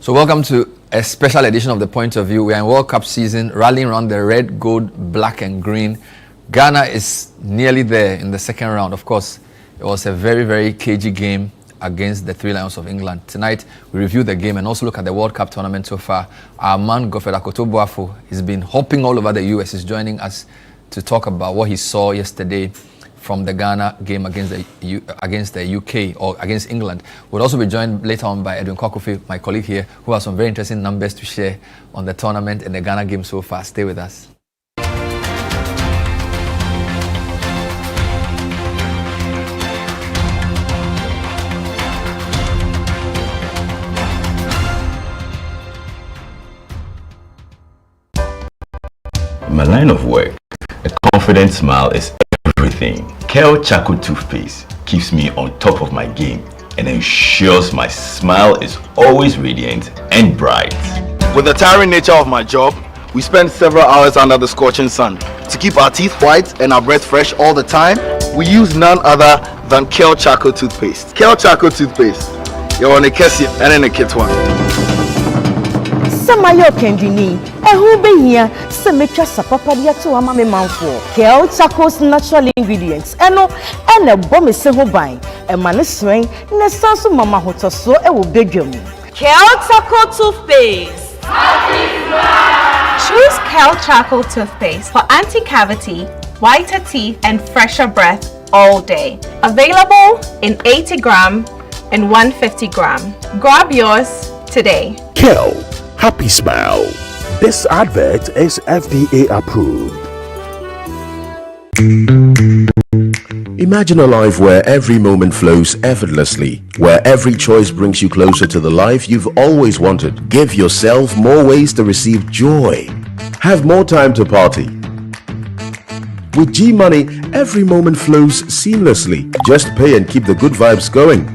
So welcome to a special edition of The Point of View. We are in World Cup season, rallying around the red, gold, black and green. Ghana is nearly there in the second round. Of course, it was a very, very cagey game against the Three Lions of England. Tonight, we review the game and also look at the World Cup tournament so far. Our man, Godfred Akoto-Boafo, has been hopping all over the US. He's joining us to talk about what he saw yesterday from the Ghana game against the UK or against England. We'll also be joined later on by Edwin Kwakofi, my colleague here, who has some very interesting numbers to share on the tournament and the Ghana game so far. Stay with us. In my line of work, a confident smile is everything. Kel Charcoal toothpaste keeps me on top of my game and ensures my smile is always radiant and bright. With the tiring nature of my job, we spend several hours under the scorching sun. To keep our teeth white and our breath fresh all the time, we use none other than Kel Charcoal toothpaste. Kel Charcoal toothpaste. You're on a Kessie and in a kit one. Samayo kendini ehu be hia se metwa sapapadia to ama me manfo Kel Charcoal's natural ingredients eno ene bom se ho ban e ma ne sren ne sanso mama hotoso e wo bedwam. Kel Charcoal toothpaste. Choose Kel Charcoal toothpaste for anti-cavity, whiter teeth and fresher breath all day. Available in 80 gram and 150 gram. Grab yours today. Kel, happy smile. This advert is FDA approved. Imagine a life where every moment flows effortlessly, where every choice brings you closer to the life you've always wanted. Give yourself more ways to receive joy. Have more time to party. With G Money, every moment flows seamlessly. Just pay and keep the good vibes going.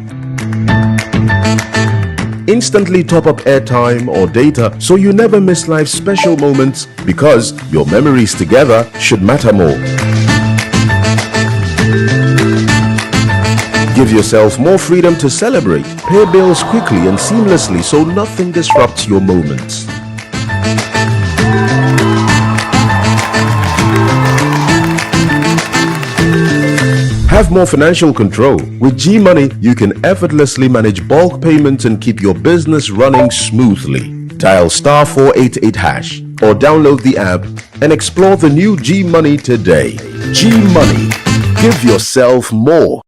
Instantly top up airtime or data so you never miss life's special moments, because your memories together should matter more. Give yourself more freedom to celebrate. Pay bills quickly and seamlessly so nothing disrupts your moments. Have more financial control. With G Money, you can effortlessly manage bulk payments and keep your business running smoothly. Dial star 488 hash or download the app and explore the new G Money today. G Money. Give yourself more.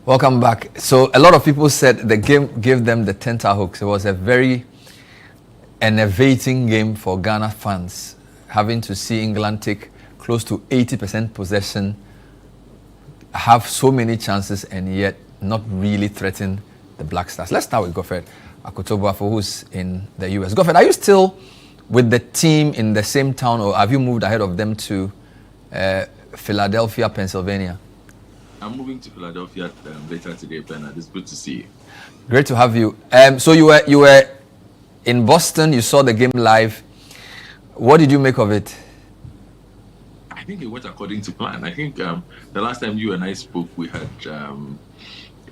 Welcome back. So a lot of people said the game gave them the tenterhooks. It was a very enervating game for Ghana fans, having to see England take close to 80% possession, have so many chances and yet not really threaten the Black Stars. Let's start with Godfred Akoto-Boafo, who's in the US. Godfred, are you still with the team in the same town, or have you moved ahead of them to Philadelphia, Pennsylvania? I'm moving to Philadelphia later today, Bernard. It's good to see you. Great to have you. So you were in Boston. You saw the game live. What did you make of it? I think it went according to plan. I think the last time you and I spoke, we had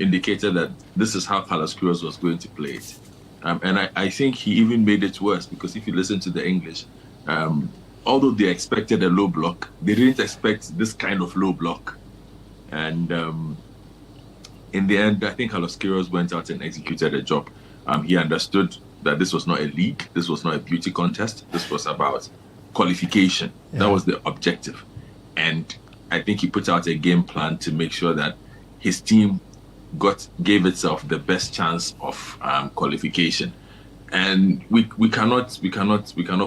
indicated that this is how Carlos Queiroz was going to play it. And I think he even made it worse, because if you listen to the English, although they expected a low block, they didn't expect this kind of low block. And in the end, I think Carlos Queiroz went out and executed a job. He understood that this was not a league, this was not a beauty contest, this was about qualification. Yeah. That was the objective. And I think he put out a game plan to make sure that his team gave itself the best chance of qualification. And we cannot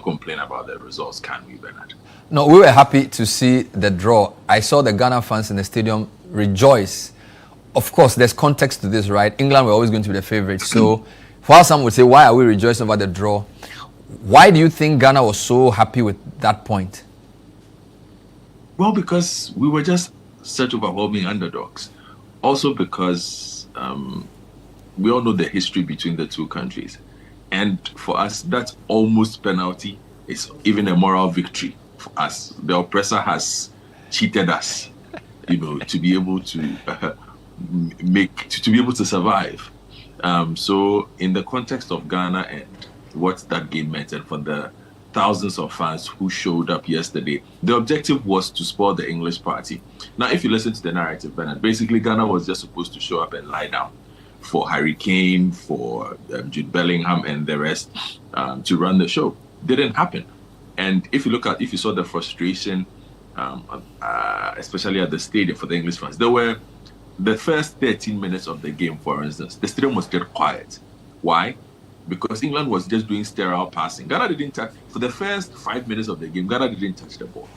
complain about the results, can we, Bernard? No, we were happy to see the draw. I saw the Ghana fans in the stadium rejoice. Of course, there's context to this, right? England were always going to be the favorites. So while some would say, why are we rejoicing over the draw? Why do you think Ghana was so happy with that point? Well, because we were just such overwhelming underdogs. Also because we all know the history between the two countries. And for us, that almost penalty is even a moral victory for us. The oppressor has cheated us, to be able to to be able to survive. So in the context of Ghana and what that game meant, and for the thousands of fans who showed up yesterday, the objective was to spoil the English party. Now, if you listen to the narrative, Bernard, basically Ghana was just supposed to show up and lie down for Harry Kane, for Jude Bellingham and the rest to run the show. Didn't happen. And if you saw the frustration, especially at the stadium for the English fans, there were the first 13 minutes of the game, for instance, the stadium was dead quiet. Why? Because England was just doing sterile passing. Ghana didn't touch, for the first 5 minutes of the game, Ghana didn't touch the ball.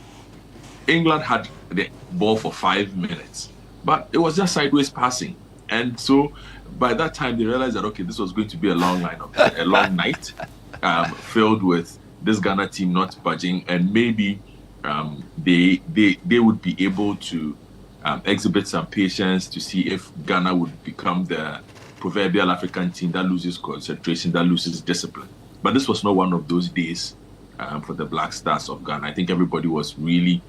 England had the ball for 5 minutes, but it was just sideways passing. And so by that time, they realized that, okay, this was going to be a long night filled with this Ghana team not budging, and maybe they would be able to exhibit some patience to see if Ghana would become the proverbial African team that loses concentration, that loses discipline. But this was not one of those days for the Black Stars of Ghana. I think everybody was really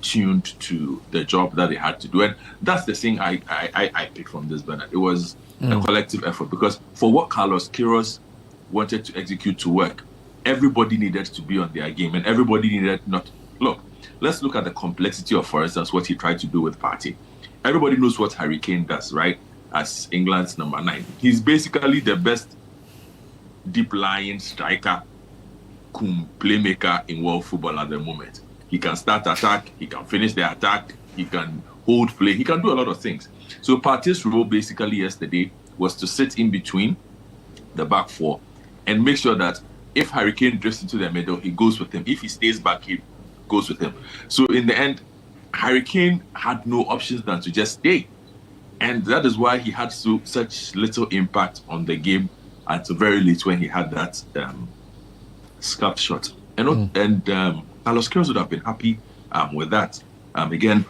tuned to the job that they had to do. And that's the thing I picked from this, Bernard. It was a collective effort, because for what Carlos Queiroz wanted to execute to work, everybody needed to be on their game, and everybody needed not... Look, let's look at the complexity of, for instance, what he tried to do with Partey. Everybody knows what Harry Kane does, right? As England's number 9. He's basically the best deep-lying striker, playmaker in world football at the moment. He can start attack, he can finish the attack, he can hold play, he can do a lot of things. So Partey's role basically yesterday was to sit in between the back four and make sure that if Harry Kane drifts into the middle, he goes with him. If he stays back, he goes with him. So in the end, Harry Kane had no options than to just stay. And that is why he had such little impact on the game until very late, when he had that scuff shot. And Carlos Queiroz would have been happy with that. Again,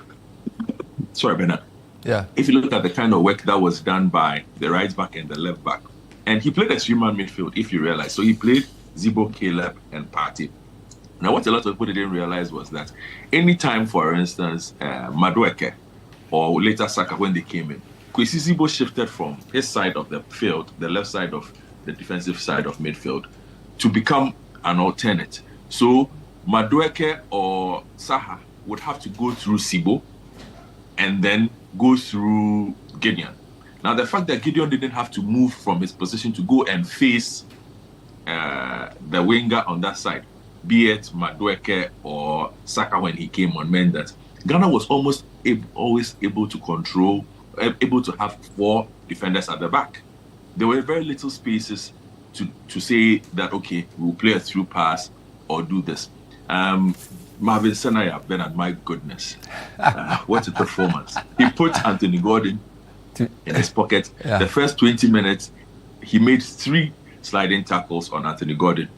sorry, Bernard. Yeah. If you look at the kind of work that was done by the right back and the left back, and he played a three-man midfield, if you realize. So he played Zibo, Caleb, and Partey. Now, what a lot of people didn't realize was that anytime, for instance, Madueke or later Saka, when they came in, Kwesi Zibo shifted from his side of the field, the left side of the defensive side of midfield, to become an alternate. So Madueke or Saha would have to go through Zibo and then go through Gideon. Now, the fact that Gideon didn't have to move from his position to go and face the winger on that side, be it Madueke or Saka when he came on, meant that Ghana was always able to control, able to have 4 defenders at the back. There were very little spaces to say that, okay, we'll play a through pass or do this. Marvin Senaya, Bernard, my goodness, what a performance. He put Anthony Gordon in his pocket. Yeah. The first 20 minutes, he made 3 sliding tackles on Anthony Gordon.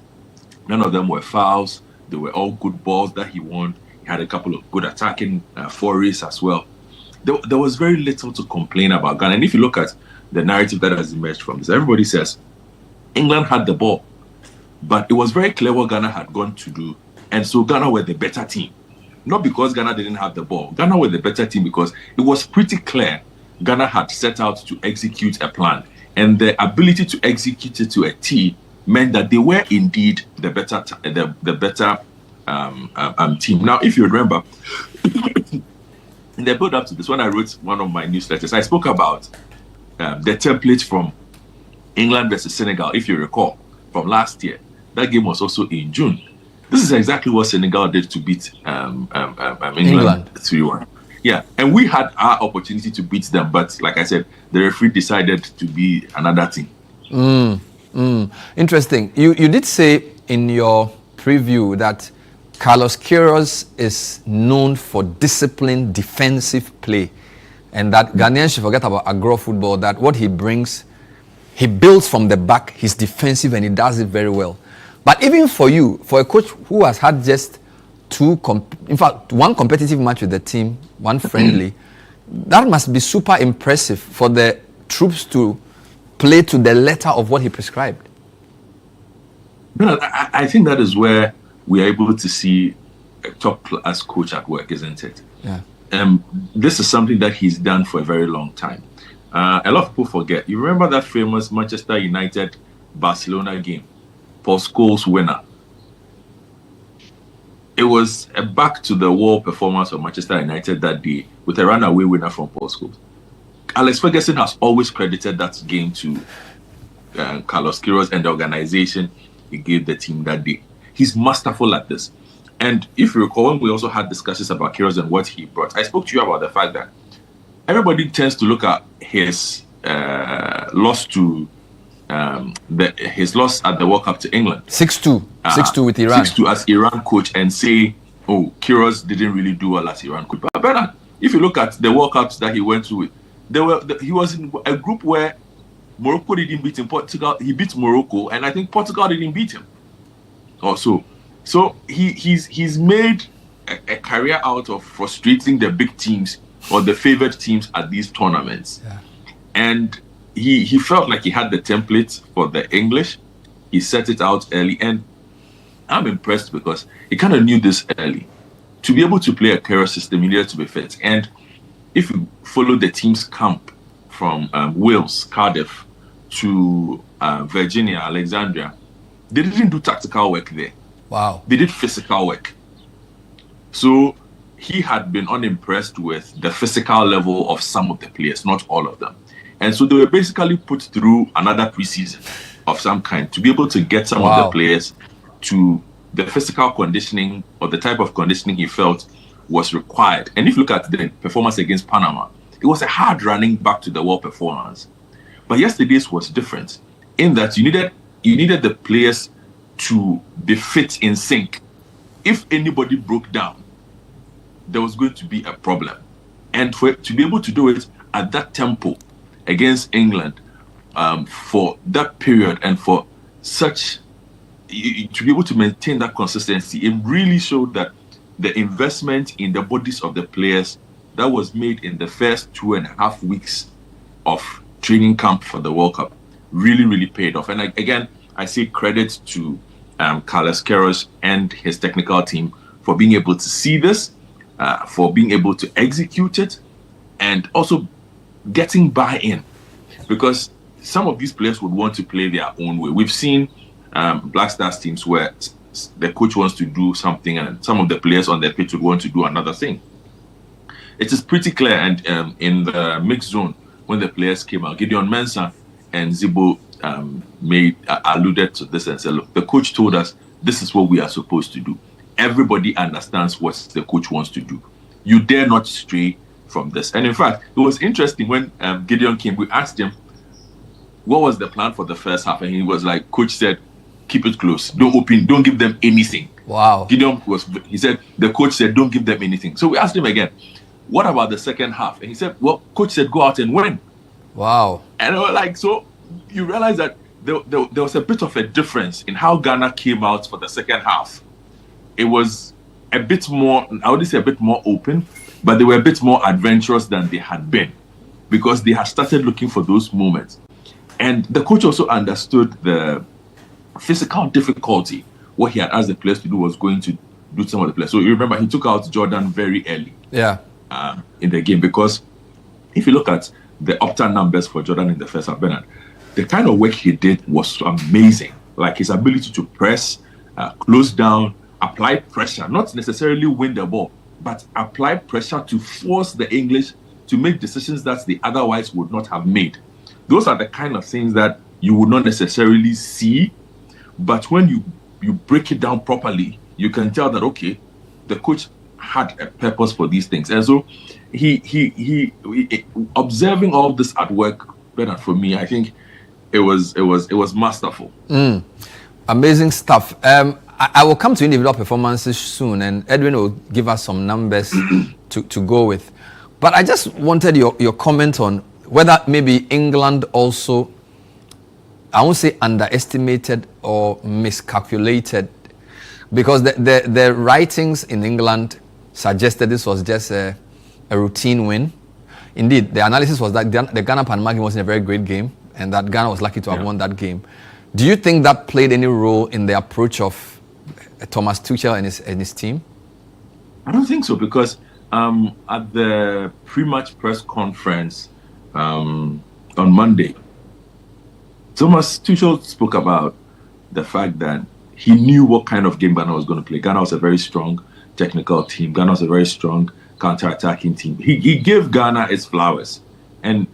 None of them were fouls. They were all good balls that he won. He had a couple of good attacking forays as well. There was very little to complain about Ghana. And if you look at the narrative that has emerged from this, everybody says England had the ball, but it was very clear what Ghana had gone to do. And so Ghana were the better team. Not because Ghana didn't have the ball. Ghana were the better team because it was pretty clear Ghana had set out to execute a plan. And the ability to execute it to a T meant that they were indeed the better team. Now, if you remember, in the build up to this, when I wrote one of my newsletters, I spoke about the template from England versus Senegal, if you recall, from last year. That game was also in June. This is exactly what Senegal did to beat England 3-1. Yeah, and we had our opportunity to beat them, but like I said, the referee decided to be another team. Interesting. You did say in your preview that Carlos Queiroz is known for disciplined defensive play, and that Ghanaians should forget about agro football, that what he brings, he builds from the back, he's defensive, and he does it very well. But even for you, for a coach who has had just one competitive match with the team, one friendly, that must be super impressive for the troops to play to the letter of what he prescribed. But I think that is where we are able to see a top-class coach at work, isn't it? Yeah. This is something that he's done for a very long time. A lot of people forget. You remember that famous Manchester United Barcelona game, Paul Scholes winner. It was a back-to-the-wall performance of Manchester United that day with a runaway winner from Paul Scholes. Alex Ferguson has always credited that game to Carlos Queiroz and the organization he gave the team that day. He's masterful at this. And if you recall, when we also had discussions about Queiroz and what he brought, I spoke to you about the fact that everybody tends to look at his loss to his loss at the World Cup to England. 6-2. 6-2 with Iran. 6-2 as Iran coach and say, oh, Queiroz didn't really do well as Iran coach. But Bernard, if you look at the World Cups that he went through, he was in a group where Morocco didn't beat him. Portugal, he beat Morocco, and I think Portugal didn't beat him. Also, so he's made a career out of frustrating the big teams or the favored teams at these tournaments. Yeah. And he felt like he had the template for the English. He set it out early, and I'm impressed because he kind of knew this early. To be able to play a career system, you needed to be fit. And if you follow the team's camp from Wales, Cardiff, to Virginia, Alexandria, they didn't do tactical work there. Wow. They did physical work. So he had been unimpressed with the physical level of some of the players, not all of them. And so they were basically put through another preseason of some kind to be able to get some of the players to the physical conditioning or the type of conditioning he felt was required. And if you look at the performance against Panama, it was a hard running back to the wall performance. But yesterday's was different in that you needed the players to be fit in sync. If anybody broke down, there was going to be a problem. And to be able to do it at that tempo against England for that period and for such, to be able to maintain that consistency, it really showed that the investment in the bodies of the players that was made in the first 2.5 weeks of training camp for the World Cup really, really paid off. And again, I say credit to Carlos Queiroz and his technical team for being able to see this, for being able to execute it, and also getting buy-in. Because some of these players would want to play their own way. We've seen Black Stars teams where the coach wants to do something and some of the players on their pitch would want to do another thing. It is pretty clear, and in the mixed zone, when the players came out, Gideon Mensah and Zibo alluded to this and said, look, the coach told us this is what we are supposed to do. Everybody understands what the coach wants to do. You dare not stray from this. And in fact, it was interesting when Gideon came, we asked him, what was the plan for the first half? And he was like, coach said, keep it close. Don't open, don't give them anything. Wow. He said, the coach said, don't give them anything. So we asked him again, what about the second half? And he said, well, coach said, go out and win. Wow. And I was like, so you realize that there was a bit of a difference in how Ghana came out for the second half. It was a bit more, I would say a bit more open, but they were a bit more adventurous than they had been because they had started looking for those moments. And the coach also understood the physical difficulty. What he had asked the players to do was going to do some of the players. So you remember he took out Jordan very early. Yeah. In the game, because if you look at the upturn numbers for Jordan in the first half, Bernard, the kind of work he did was amazing. Like his ability to press, close down, apply pressure, not necessarily win the ball, but apply pressure to force the English to make decisions that they otherwise would not have made. Those are the kind of things that you would not necessarily see, but when you break it down properly, you can tell that, okay, the coach had a purpose for these things. And so he observing all this at work, Bernard, for me, I think it was masterful. Amazing stuff. I will come to individual performances soon, and Edwin will give us some numbers to go with. But I just wanted your comment on whether maybe England also, I won't say underestimated or miscalculated, because the writings in England suggested this was just a routine win. Indeed, the analysis was that the Ghana-Panama game wasn't a very great game, and that Ghana was lucky to have won that game. Do you think that played any role in the approach of Thomas Tuchel and his team? I don't think so, because at the pre-match press conference on Monday, Thomas Tuchel spoke about the fact that he knew what kind of game Ghana was going to play. Ghana was a very strong technical team. Ghana was a very strong counter-attacking team. He gave Ghana its flowers. And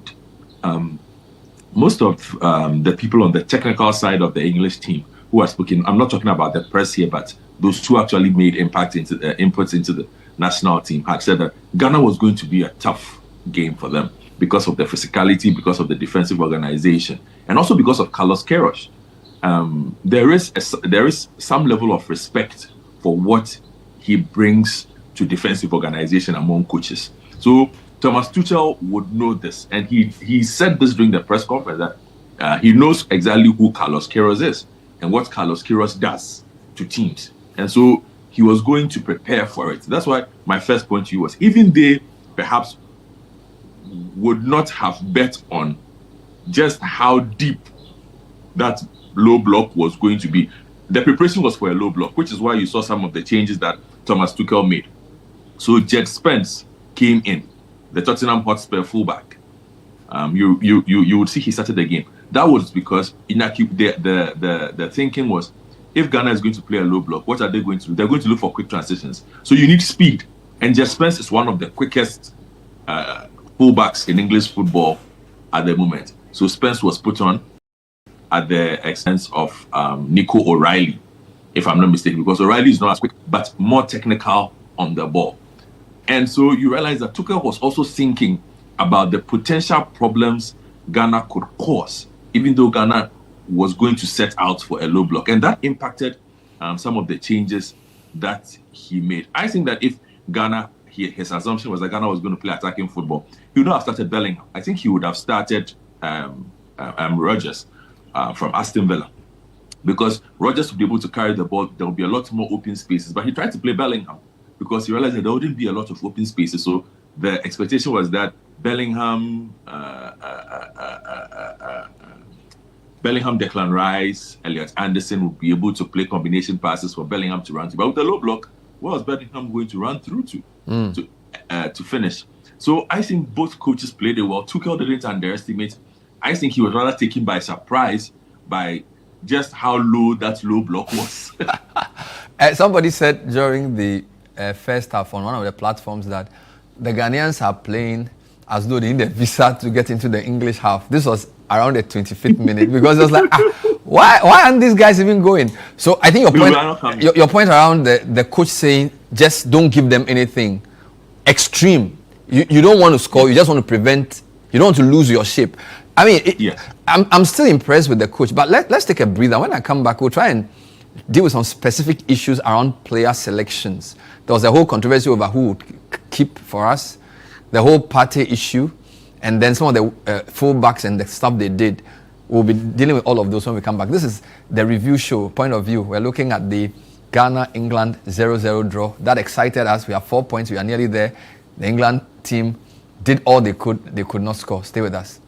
most of the people on the technical side of the English team who are speaking, I'm not talking about the press here, but those who actually made inputs into the national team, had said that Ghana was going to be a tough game for them because of the physicality, because of the defensive organization, and also because of Carlos Queiroz. There is some level of respect for what he brings to defensive organization among coaches. So Thomas Tuchel would know this, and he said this during the press conference, that he knows exactly who Carlos Queiroz is and what Carlos Queiroz does to teams, and so he was going to prepare for it. That's why my first point to you was, even they perhaps would not have bet on just how deep that low block was going to be. The preparation was for a low block, which is why you saw some of the changes that Thomas Tuchel made. So Jed Spence came in, the Tottenham Hotspur fullback. You would see he started the game. That was because the thinking was, if Ghana is going to play a low block, what are they going to do? They're going to look for quick transitions. So you need speed. And Jed Spence is one of the quickest fullbacks in English football at the moment. So Spence was put on at the expense of Nico O'Reilly, if I'm not mistaken, because O'Reilly is not as quick, but more technical on the ball. And so you realize that Tuchel was also thinking about the potential problems Ghana could cause, even though Ghana was going to set out for a low block. And that impacted some of the changes that he made. I think that if Ghana, his assumption was that Ghana was going to play attacking football, he would not have started Bellingham. I think he would have started Rodgers from Aston Villa, because Rodgers would be able to carry the ball. There would be a lot more open spaces, but he tried to play Bellingham because he realized that there wouldn't be a lot of open spaces. So the expectation was that Bellingham, Declan Rice, Elliot Anderson would be able to play combination passes for Bellingham to run to. But with the low block, what was Bellingham going to run through to finish? So I think both coaches played it well. Tuchel didn't underestimate. I think he was rather taken by surprise by just how low that low block was. Somebody said during the first half on one of the platforms that the Ghanaians are playing as though they need a visa to get into the English half. This was around the 25th minute, because it was like, why aren't these guys even going? So I think your point around the coach saying just don't give them anything extreme. You don't want to score. You just want to prevent. You don't want to lose your shape. I mean, I'm still impressed with the coach. But let's take a breather. When I come back, we'll try and deal with some specific issues around player selections. There was a whole controversy over who would keep for us, the whole party issue, and then some of the fullbacks and the stuff they did. We'll be dealing with all of those when we come back. This is the review show, point of view. We're looking at the Ghana-England 0-0 draw. That excited us. We have 4 points. We are nearly there. The England team did all they could. They could not score. Stay with us.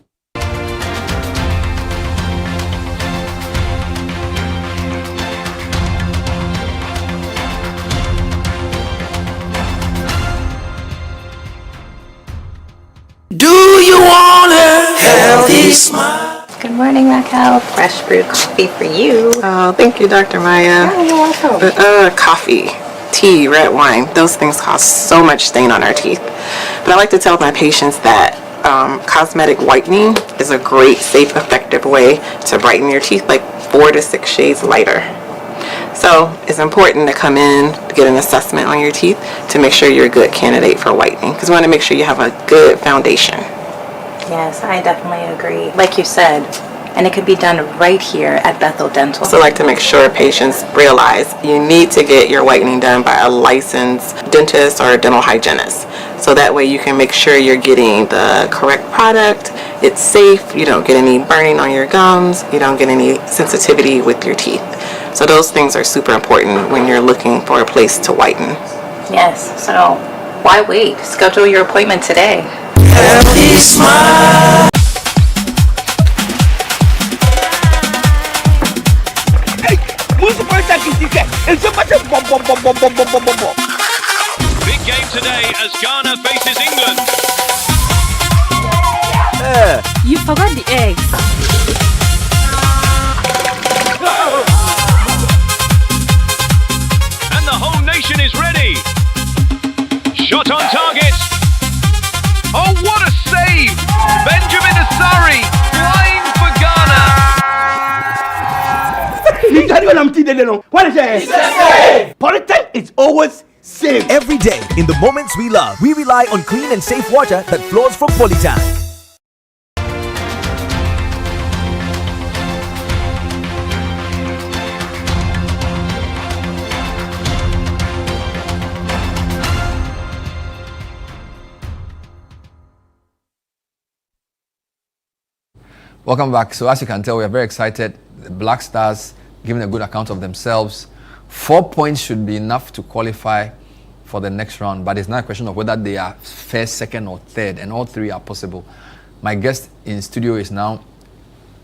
Do you want a healthy smile? Good morning, Raquel. Fresh brewed coffee for you. Oh, thank you, Dr. Maya. Oh, you're welcome. Coffee, tea, red wine, those things cause so much stain on our teeth. But I like to tell my patients that cosmetic whitening is a great, safe, effective way to brighten your teeth, like 4 to 6 shades lighter. So it's important to come in to get an assessment on your teeth to make sure you're a good candidate for whitening, because we want to make sure you have a good foundation. Yes, I definitely agree. Like you said, and it could be done right here at Bethel Dental. I also like to make sure patients realize you need to get your whitening done by a licensed dentist or a dental hygienist. So that way you can make sure you're getting the correct product, it's safe, you don't get any burning on your gums, you don't get any sensitivity with your teeth. So those things are super important when you're looking for a place to whiten. Yes, so why wait? Schedule your appointment today. Healthy smile. Big game today as Ghana faces England. You forgot the eggs. And the whole nation is ready. Shot on target. Oh, what a save! Benjamin Asari flying for Ghana. Politics is always safe. Every day, in the moments we love, we rely on clean and safe water that flows from Polytank. Welcome back. So as you can tell, we are very excited. The Black Stars giving a good account of themselves. 4 points should be enough to qualify for the next round, but it's not a question of whether they are first, second, or third, and all three are possible. My guest in studio is now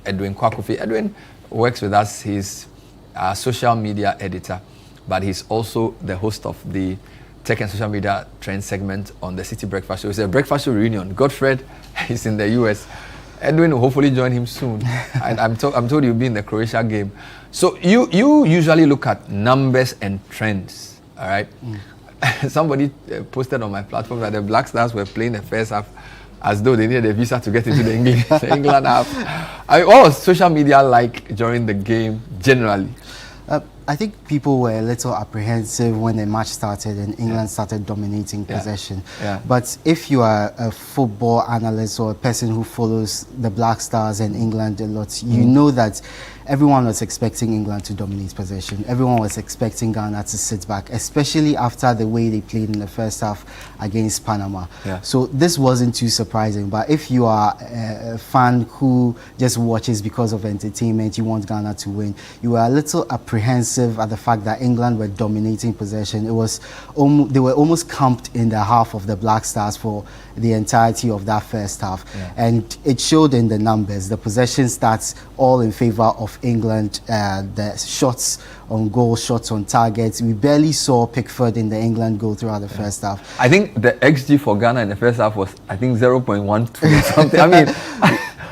Edwin Kwakofi. Edwin works with us. He's our social media editor, but he's also the host of the Tech and Social Media Trend segment on the City Breakfast Show. It's a breakfast show reunion. Godfred is in the US. Edwin will hopefully join him soon. I'm told you'll be in the Croatia game. So you usually look at numbers and trends, all right? Somebody posted on my platform that the Black Stars were playing the first half as though they needed a visa to get into the England half. What was social media like during the game generally? I think people were a little apprehensive when the match started and England started dominating possession. But if you are a football analyst or a person who follows the Black Stars and England a lot, you know that everyone was expecting England to dominate possession. Everyone was expecting Ghana to sit back, especially after the way they played in the first half against Panama. So this wasn't too surprising. But if you are a fan who just watches because of entertainment, you want Ghana to win, you were a little apprehensive at the fact that England were dominating possession. It was they were almost camped in the half of the Black Stars for the entirety of that first half. And it showed in the numbers. The possession stats all in favor of England. The shots on goal, shots on targets. We barely saw Pickford in the England goal throughout the first half. I think the XG for Ghana in the first half was, I think, 0.12 or something. I mean,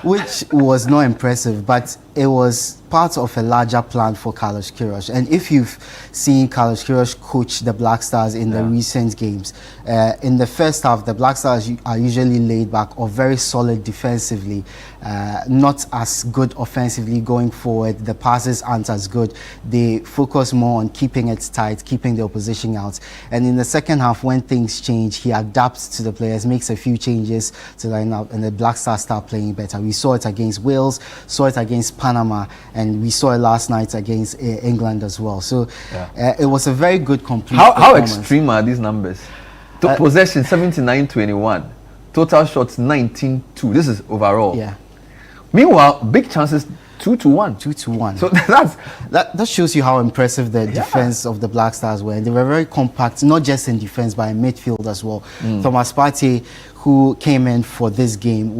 which was not impressive, but it was part of a larger plan for Carlos Queiroz. And if you've seen Carlos Queiroz coach the Black Stars in the recent games, in the first half, the Black Stars are usually laid back or very solid defensively, not as good offensively going forward. The passes aren't as good. They focus more on keeping it tight, keeping the opposition out. And in the second half, when things change, he adapts to the players, makes a few changes to line up, and the Black Stars start playing better. We saw it against Wales, saw it against Panama, and we saw it last night against England as well. So it was a very good complete How extreme are these numbers? Possession 79-21, total shots 19-2. This is overall. Meanwhile, big chances 2-1. 2-1. So that shows you how impressive the defense of the Black Stars were. They were very compact, not just in defense, but in midfield as well. Thomas Partey, who came in for this game,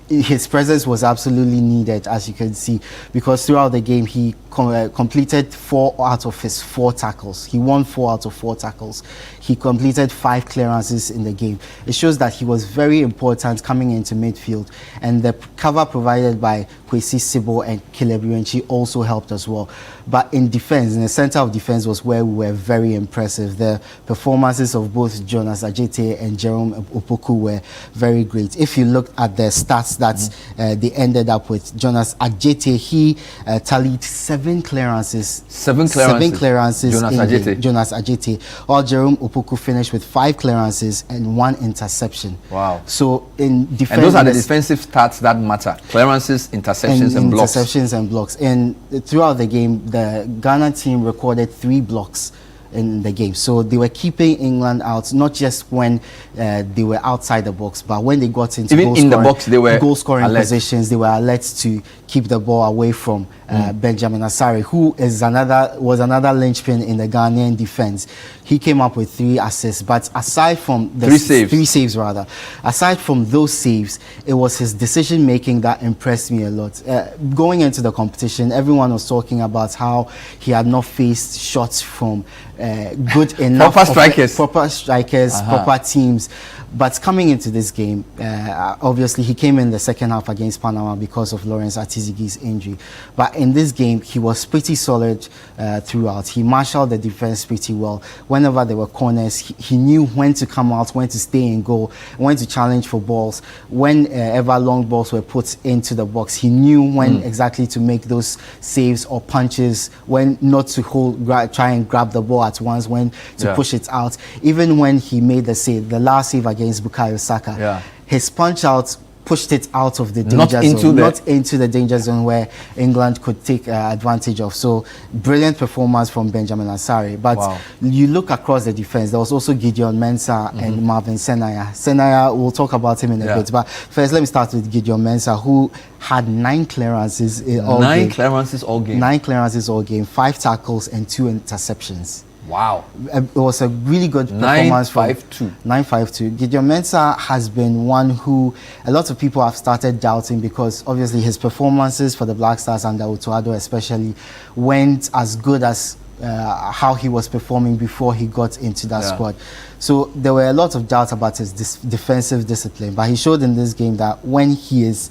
his presence was absolutely needed, as you can see, because throughout the game he completed 4 out of his 4 tackles. He won 4 out of 4 tackles. He completed 5 clearances in the game. It shows that he was very important coming into midfield, and the cover provided by Kwesi Sibo and Caleb Iwenchi also helped as well. But in defense, in the center of defense, was where we were very impressive. The performances of both Jonas Ajete and Jerome Opoku were very great. If you look at the stats that they ended up with, Jonas Ajete, he tallied 7 clearances. 7 clearances. Jonas Ajete. While Jerome Opoku finished with 5 clearances and 1 interception. Wow. So in defense, and those are the defensive stats that matter: clearances, interceptions, and blocks. Interceptions and blocks. And throughout the game, the Ghana team recorded 3 blocks in the game. So they were keeping England out, not just when they were outside the box, but when they got into goal scoring positions, they were alert to keep the ball away from Benjamin Asari, who was another linchpin in the Ghanaian defense. He came up with 3 assists, but aside from the 3 saves, aside from those saves, it was his decision making that impressed me a lot. Going into the competition, everyone was talking about how he had not faced shots from good enough. Proper strikers. Proper teams. But coming into this game, obviously he came in the second half against Panama because of Lawrence Atizigi's injury. But in this game, he was pretty solid throughout. He marshaled the defense pretty well. Whenever there were corners, he knew when to come out, when to stay in goal, when to challenge for balls. Whenever long balls were put into the box, he knew when exactly to make those saves or punches, when not to try and grab the ball at once, when to push it out. Even when he made the save, the last save against Bukayo Saka, his punch out pushed it out of the danger zone, not into the danger zone where England could take advantage of. So brilliant performance from Benjamin Asare. But you look across the defense, there was also Gideon Mensah and Marvin Senaya. Senaya, we'll talk about him in a bit. But first, let me start with Gideon Mensah, who had 9 clearances all game. 9 clearances all game. 9 clearances all game, 5 tackles and 2 interceptions. Wow. It was a really good performance. 9-5-2. Gideon Mensah has been one who a lot of people have started doubting because obviously his performances for the Black Stars under Otto Addo especially went as good as how he was performing before he got into that squad. So there were a lot of doubts about his defensive discipline, but he showed in this game that when he is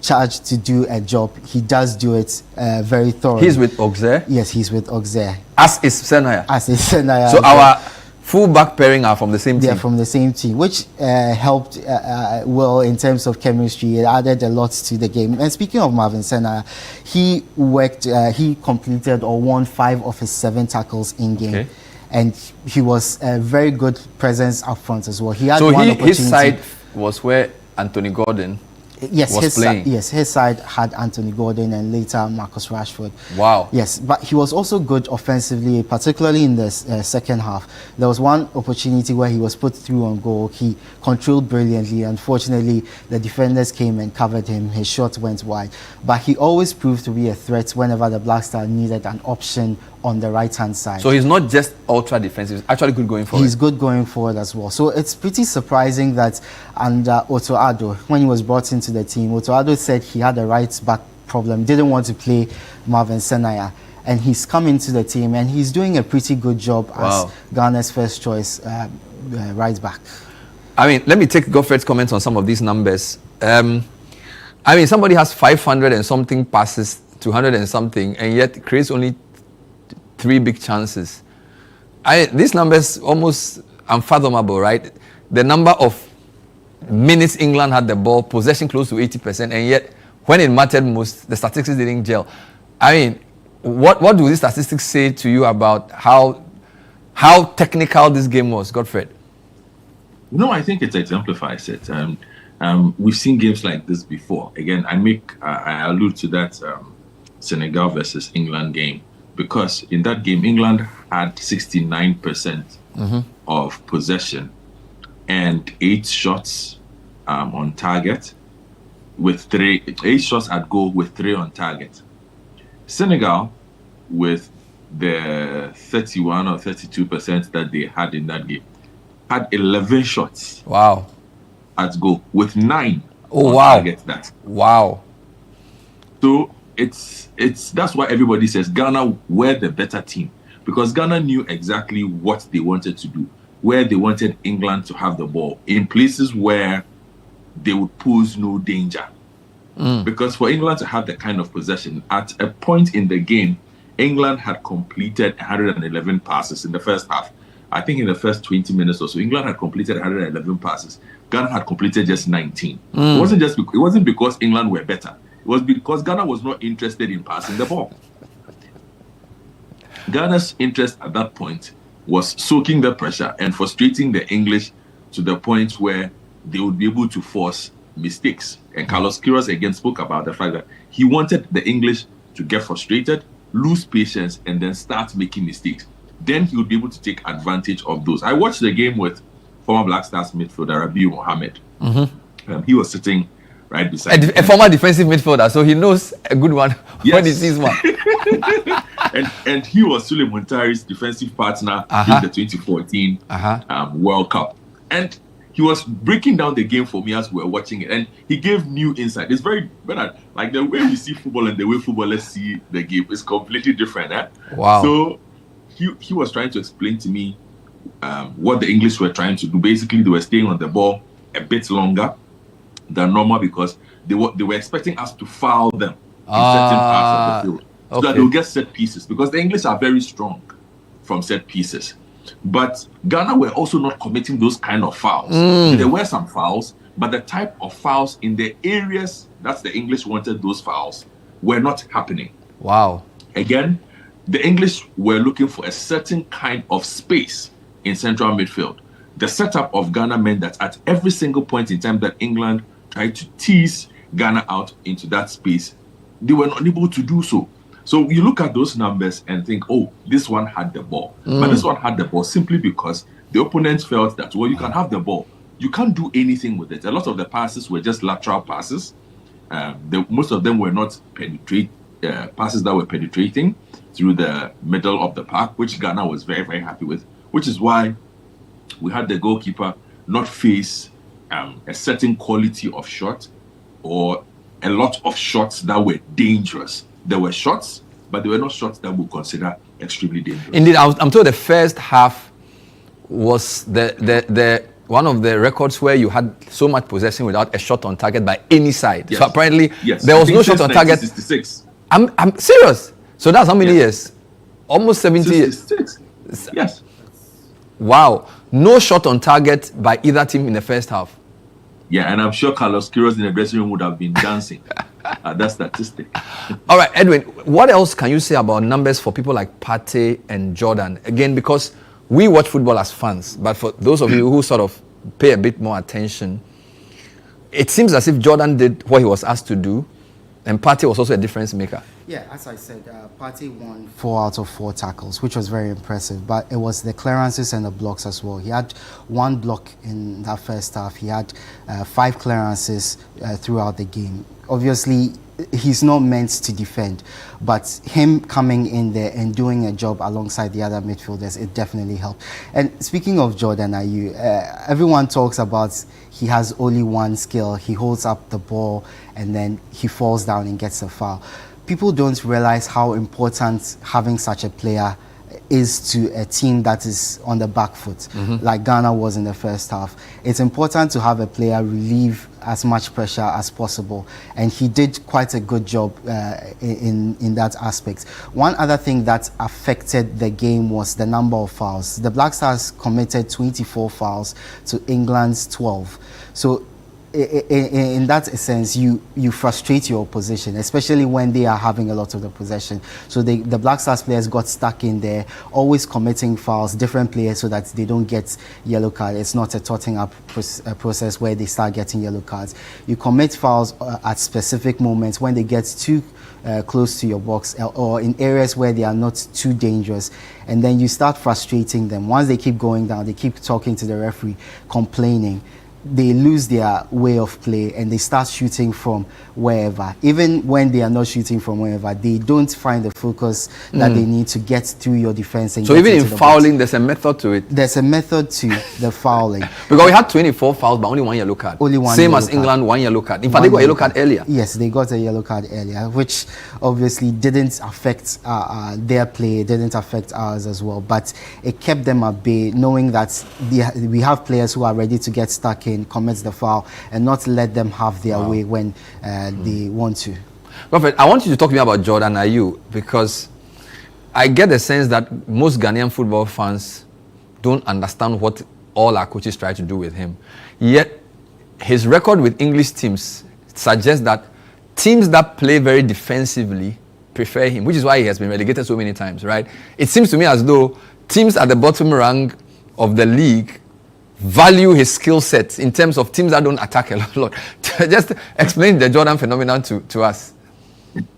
charged to do a job, he does do it very thoroughly. He's with Auxerre? Yes, he's with Auxerre. As is Senaya? As is Senaya. So our full-back pairing are from the same team? They're from the same team, which helped well in terms of chemistry. It added a lot to the game. And speaking of Marvin Senaya, he completed or won 5 of his 7 tackles in game. Okay. And he was a very good presence up front as well. He had one opportunity. His side was where Anthony Gordon his side had Anthony Gordon and later Marcus Rashford. Wow. Yes, but he was also good offensively, particularly in the second half. There was one opportunity where he was put through on goal. He controlled brilliantly. Unfortunately, the defenders came and covered him. His shot went wide. But he always proved to be a threat whenever the Black Star needed an option on the right-hand side. So he's not just ultra defensive, he's actually good going forward. He's good going forward as well. So it's pretty surprising that under Otto Addo, when he was brought into the team, Otto Addo said he had a right-back problem, didn't want to play Marvin Senaya. And he's come into the team and he's doing a pretty good job as Ghana's first choice right-back. I mean, let me take Godfred's comments on some of these numbers. I mean, somebody has 500 and something passes, 200 and something, and yet creates only 3 big chances. These numbers almost unfathomable, right? The number of minutes England had the ball, possession close to 80%, and yet when it mattered most, the statistics didn't gel. I mean, what do these statistics say to you about how technical this game was, Godfred? No, I think it exemplifies it. We've seen games like this before. Again, I allude to that Senegal versus England game. Because in that game, England had 69% of possession and 8 shots on target with 8 shots at goal with 3 on target. Senegal, with the 31 or 32% that they had in that game, had 11 shots. Wow. At goal with 9 on target. Wow. So that's why everybody says Ghana were the better team, because Ghana knew exactly what they wanted to do, where they wanted England to have the ball, in places where they would pose no danger. Because for England to have the kind of possession, at a point in the game, England had completed 111 passes in the first half. I think in the first 20 minutes or so, England had completed 111 passes. Ghana had completed just 19. It wasn't because England were better. It was because Ghana was not interested in passing the ball. Ghana's interest at that point was soaking the pressure and frustrating the English to the point where they would be able to force mistakes. And Carlos Queiroz again spoke about the fact that he wanted the English to get frustrated, lose patience, and then start making mistakes. Then he would be able to take advantage of those. I watched the game with former Black Stars midfielder Rabiu Mohammed. He was sitting right beside a former defensive midfielder, so he knows a good one when he sees one. and he was Sule Muntari's defensive partner in the 2014 World Cup. And he was breaking down the game for me as we were watching it, and he gave new insight. It's very better, like the way we see football and the way footballers see the game is completely different. Wow. So he was trying to explain to me what the English were trying to do. Basically, they were staying on the ball a bit longer than normal because they were expecting us to foul them in certain parts of the field so that they'll get set pieces, because the English are very strong from set pieces. But Ghana were also not committing those kind of fouls. There were some fouls, but the type of fouls in the areas that the English wanted those fouls were not happening. Wow. Again, the English were looking for a certain kind of space in central midfield. The setup of Ghana meant that at every single point in time that England tried to tease Ghana out into that space, they were not able to do so. So you look at those numbers and think, oh, this one had the ball. But this one had the ball simply because the opponents felt that, well, you can have the ball. You can't do anything with it. A lot of the passes were just lateral passes. Most of them were not passes that were penetrating through the middle of the park, which Ghana was very, very happy with, which is why we had the goalkeeper not face a certain quality of shot or a lot of shots that were dangerous. There were shots, but they were not shots that we consider extremely dangerous. Indeed, I'm told the first half was the one of the records where you had so much possession without a shot on target by any side. Yes. So apparently, yes. there was no shot on target. 1966. I'm serious. So that's how many years? Almost 70 years. 66. Yes. Wow. No shot on target by either team in the first half. Yeah, and I'm sure Carlos Queiroz in the dressing room would have been dancing at that statistic. All right, Edwin, what else can you say about numbers for people like Partey and Jordan? Again, because we watch football as fans, but for those of you who sort of pay a bit more attention, it seems as if Jordan did what he was asked to do, and Partey was also a difference maker. Yeah, as I said, Partey won 4 out of 4 tackles, which was very impressive. But it was the clearances and the blocks as well. He had 1 block in that first half. He had 5 clearances throughout the game. Obviously, he's not meant to defend, but him coming in there and doing a job alongside the other midfielders, it definitely helped. And speaking of Jordan Ayew, everyone talks about he has only one skill. He holds up the ball and then he falls down and gets a foul. People don't realize how important having such a player is to a team that is on the back foot, like Ghana was in the first half. It's important to have a player relieve as much pressure as possible, and he did quite a good job in that aspect. One other thing that affected the game was the number of fouls. The Black Stars committed 24 fouls to England's 12. So in that sense, you frustrate your opposition, especially when they are having a lot of the possession. So the Black Stars players got stuck in there, always committing fouls, different players, so that they don't get yellow card. It's not a totting up process where they start getting yellow cards. You commit fouls at specific moments when they get too close to your box or in areas where they are not too dangerous, and then you start frustrating them. Once they keep going down, they keep talking to the referee, complaining. They lose their way of play and they start shooting from wherever. Even when they are not shooting from wherever, they don't find the focus that they need to get through your defense. And so even in fouling, there's a method to it. There's a method to the fouling. Because we had 24 fouls, but only 1 yellow card. Only one. Same as England, 1 yellow card. In fact, they got a yellow card earlier. Yes, they got a yellow card earlier, which obviously didn't affect their play, didn't affect ours as well. But it kept them at bay, knowing that we have players who are ready to get stuck in, commit the foul, and not let them have their way when they want to. Prophet, I want you to talk to me about Jordan Ayew, because I get the sense that most Ghanaian football fans don't understand what all our coaches try to do with him. Yet, his record with English teams suggests that teams that play very defensively prefer him, which is why he has been relegated so many times, right? It seems to me as though teams at the bottom rank of the league value his skill set in terms of teams that don't attack a lot. Just explain the Jordan phenomenon to us.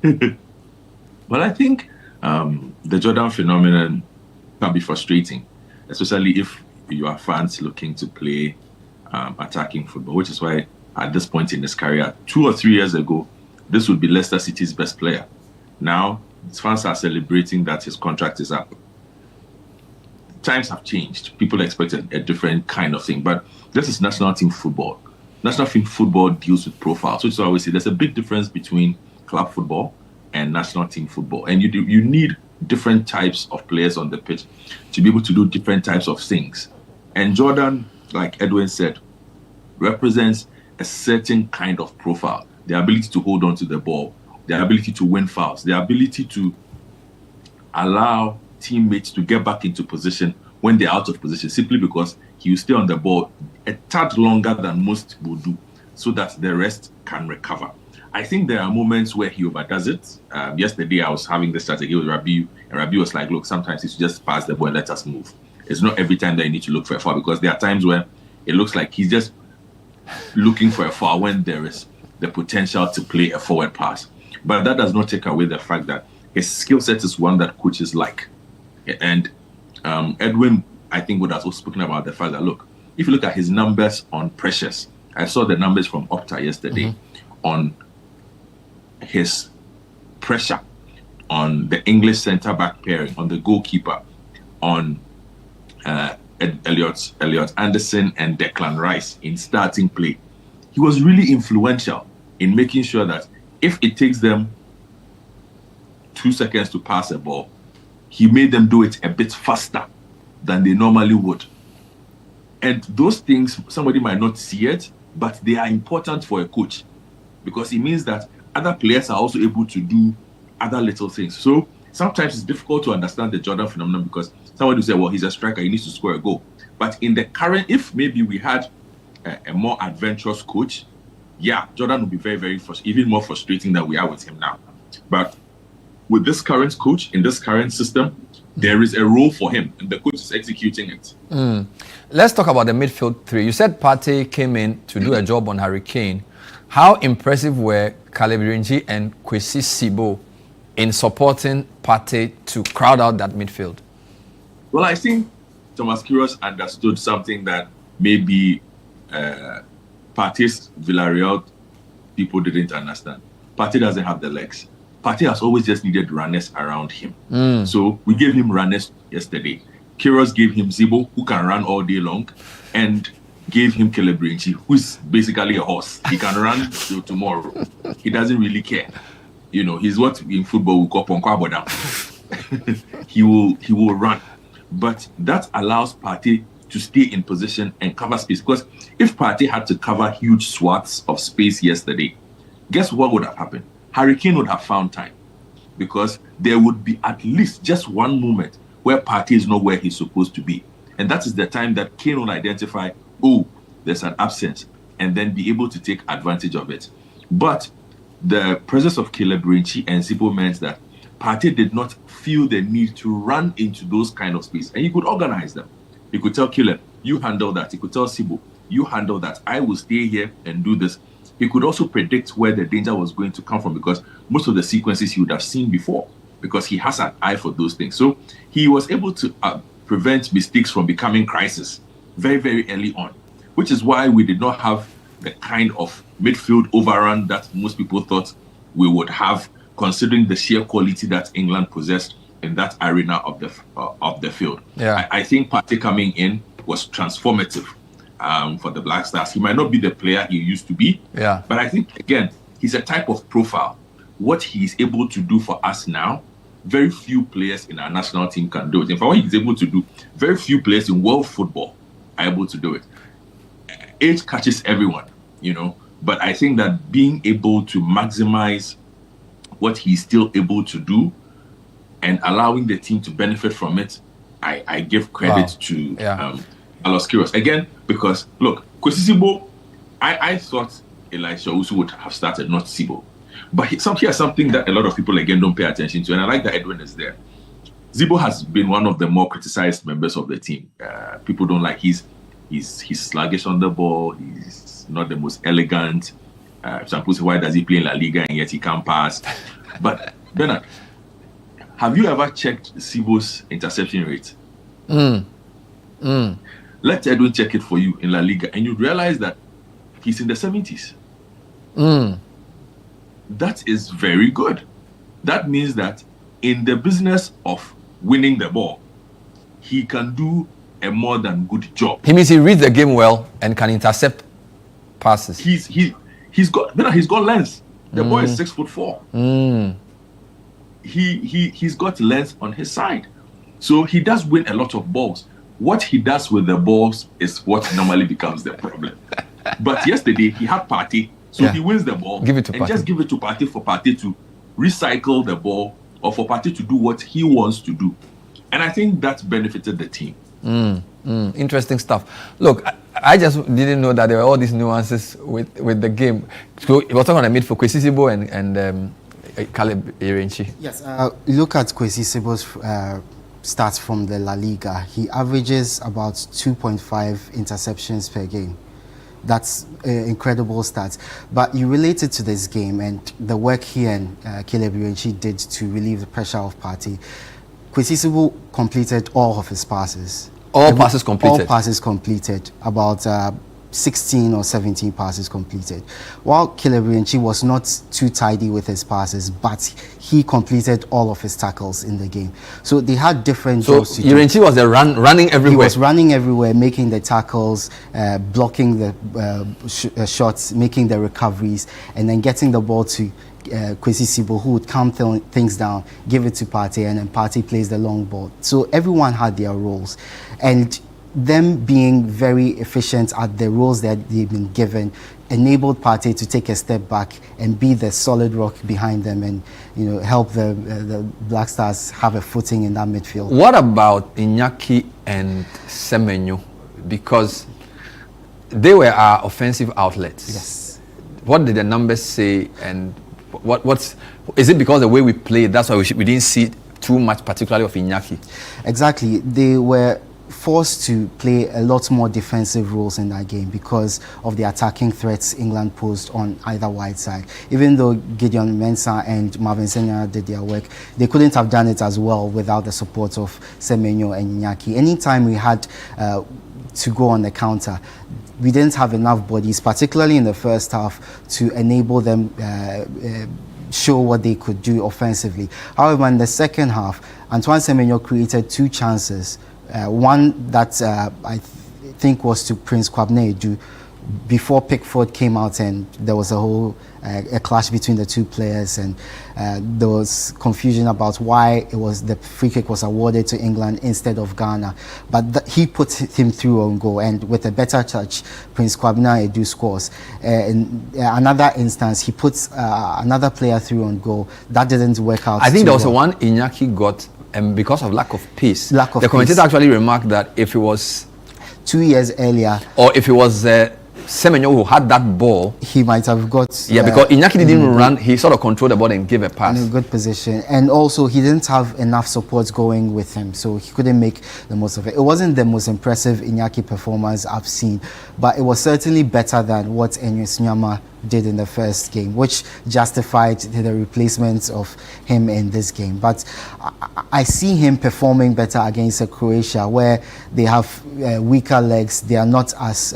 Well, I think the Jordan phenomenon can be frustrating, especially if you are fans looking to play attacking football, which is why at this point in his career, 2 or 3 years ago, this would be Leicester City's best player. Now, his fans are celebrating that his contract is up. Times have changed. People expect a different kind of thing, but this is national team football. National team football deals with profiles, which is why we say there's a big difference between club football and national team football. And you need different types of players on the pitch to be able to do different types of things. And Jordan, like Edwin said, represents a certain kind of profile. The ability to hold on to the ball, the ability to win fouls, the ability to allow teammates to get back into position when they're out of position, simply because he will stay on the ball a tad longer than most will do, so that the rest can recover. I think there are moments where he overdoes it. Yesterday, I was having this strategy with Rabiu, and Rabiu was like, look, sometimes you should just pass the ball and let us move. It's not every time that you need to look for a foul, because there are times where it looks like he's just looking for a foul when there is the potential to play a forward pass. But that does not take away the fact that his skill set is one that coaches like. And Edwin, I think, would have also spoken about the fact that, look, if you look at his numbers on pressures, I saw the numbers from Opta yesterday on his pressure on the English centre-back pairing, on the goalkeeper, on Elliot Anderson and Declan Rice in starting play. He was really influential in making sure that if it takes them 2 seconds to pass a ball, he made them do it a bit faster than they normally would. And those things, somebody might not see it, but they are important for a coach, because it means that other players are also able to do other little things. So sometimes it's difficult to understand the Jordan phenomenon, because somebody will say, well, he's a striker, he needs to score a goal. But in the current, if maybe we had a more adventurous coach, yeah, Jordan would be very, very even more frustrating than we are with him now. But with this current coach, in this current system, there is a role for him, and the coach is executing it. Let's talk about the midfield three. You said Partey came in to do a job on Harry Kane. How impressive were Caleb Rinji and Kwesi Sibo in supporting Partey to crowd out that midfield? Well, I think Thomas Queiroz understood something that maybe Partey's Villarreal people didn't understand. Partey doesn't have the legs. Partey has always just needed runners around him. So we gave him runners yesterday. Queiroz gave him Zibo, who can run all day long, and gave him Caleb Rinji, who's basically a horse. He can run till tomorrow. He doesn't really care. You know, he's what in football we call Ponkwabodam. He will run. But that allows Partey to stay in position and cover space. Because if Partey had to cover huge swaths of space yesterday, guess what would have happened? Harry Kane would have found time, because there would be at least just one moment where Partey is not where he's supposed to be. And that is the time that Kane will identify, oh, there's an absence, and then be able to take advantage of it. But the presence of Caleb Rinchi and Zibo meant that Partey did not feel the need to run into those kind of space. And he could organize them. He could tell Caleb, you handle that. He could tell Sibo, you handle that. I will stay here and do this. He could also predict where the danger was going to come from, because most of the sequences he would have seen before, because he has an eye for those things. So he was able to prevent mistakes from becoming crisis very, very early on, which is why we did not have the kind of midfield overrun that most people thought we would have, considering the sheer quality that England possessed in that arena of the field. Yeah. I think Partey coming in was transformative for the Black Stars. He might not be the player he used to be, but I think, again, he's a type of profile. What he's able to do for us now, very few players in our national team can do it. In fact, what he's able to do, very few players in world football are able to do it. Age catches everyone, you know, but I think that being able to maximize what he's still able to do and allowing the team to benefit from it, I give credit to Carlos Queiroz. Again, because, look, Kwesi Sibo, I thought Elisha Usu would have started, not Sibo. But here's something that a lot of people, again, don't pay attention to, and I like that Edwin is there. Zibo has been one of the more criticized members of the team. People don't like he's sluggish on the ball. He's not the most elegant. Some people say, why does he play in La Liga and yet he can't pass? But Bernard, have you ever checked Sibo's interception rate? Let Edwin check it for you in La Liga, and you realize that he's in the 70s. That is very good. That means that in the business of winning the ball, he can do a more than good job. He means he reads the game well and can intercept passes. He's got length. The boy is 6'4". he's got length on his side. So he does win a lot of balls. What he does with the balls is what normally becomes the problem. But yesterday he had Partey, so he wins the ball. Give it to and Partey. Just give it to Partey for Partey to recycle the ball or for Partey to do what he wants to do. And I think that benefited the team. Interesting stuff. Look, I just didn't know that there were all these nuances with the game. So it was talking on the midfield, Kwesi Sibo and Caleb Irenchi. Yes, look at Kwesi Sibo's stats from the La Liga. He averages about 2.5 interceptions per game. That's incredible stats. But you relate it to this game and the work he and Caleb Irenchi did to relieve the pressure of Partey. Kwesi Sibo completed all of his passes. All passes completed? All passes completed. About 16 or 17 passes completed. While Caleb Irenchi was not too tidy with his passes, but he completed all of his tackles in the game. So they had different jobs to do. Irenchi was running everywhere. He was running everywhere, making the tackles, blocking the shots, making the recoveries, and then getting the ball to Kwesi Sibo, who would calm things down, give it to Partey, and then Partey plays the long ball. So everyone had their roles. And them being very efficient at the roles that they've been given enabled Partey to take a step back and be the solid rock behind them and help the Black Stars have a footing in that midfield. What about Iñaki and Semenyo? Because they were our offensive outlets. Yes. What did the numbers say, and what's is it because the way we played, that's why we didn't see too much, particularly of Iñaki? Exactly. They were forced to play a lot more defensive roles in that game because of the attacking threats England posed on either wide side. Even though Gideon Mensah and Marvin Senya did their work, they couldn't have done it as well without the support of Semenyo and Iñaki. Anytime we had to go on the counter, we didn't have enough bodies, particularly in the first half, to enable them show what they could do offensively. However, in the second half, Antoine Semenyo created two chances. One that I think was to Prince Kwabena Edu before Pickford came out, and there was a whole a clash between the two players, and there was confusion about why the free kick was awarded to England instead of Ghana. But he put him through on goal, and with a better touch, Prince Kwabena Edu scores. In another instance, he puts another player through on goal. That didn't work out. I think there was one Iñaki got. And because of lack of pace, the commentator actually remarked that if it was 2 years earlier, or if it was Semenyo who had that ball, he might have got. Yeah, because Iñaki didn't run; he sort of controlled the ball and gave a pass. In a good position, and also he didn't have enough support going with him, so he couldn't make the most of it. It wasn't the most impressive Iñaki performance I've seen, but it was certainly better than what Enyus Nyama did in the first game, which justified the replacement of him in this game. But I see him performing better against Croatia, where they have weaker legs. They are not as